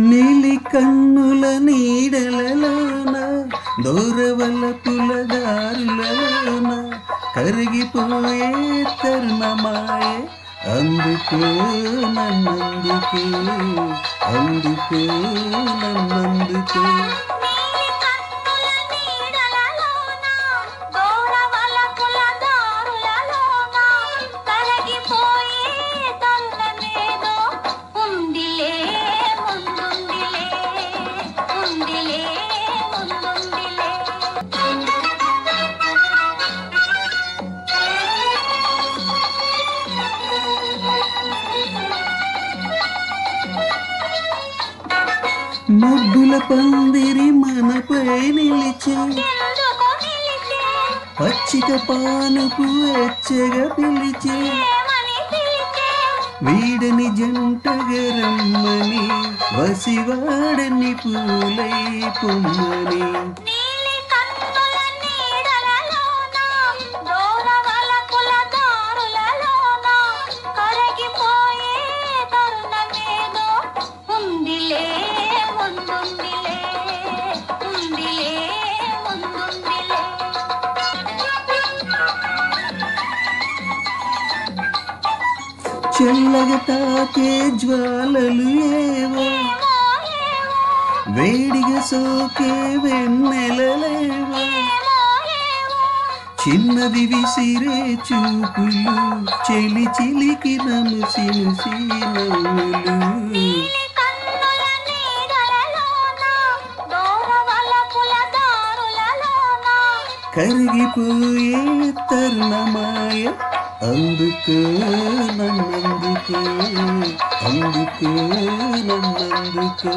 నీలి కన్నుల నీడలలోన దూరవలపుల దారులలోన కరిగిపోయే తరుణమాయే అందుకో నన్నందుకో అందుకో నన్నందుకో మబ్బుల పందిరి మనపై నిలిచే పచ్చిక పానుపు ఎచ్చగా పిలిచే వీడని జంటగా రమ్మని వసివాడని పూలై పొమ్మని చల్లగా తాకే జ్వాలలు ఏవో వేడిగా సోకే వెన్నెలలేవో చిన్నది విసిరే చూపులు చెలి చిలికి నముసి నవ్వులు కరిగిపోయే తరుణమాయ అందుకో నన్నందుకో అందుకో నన్నందుకో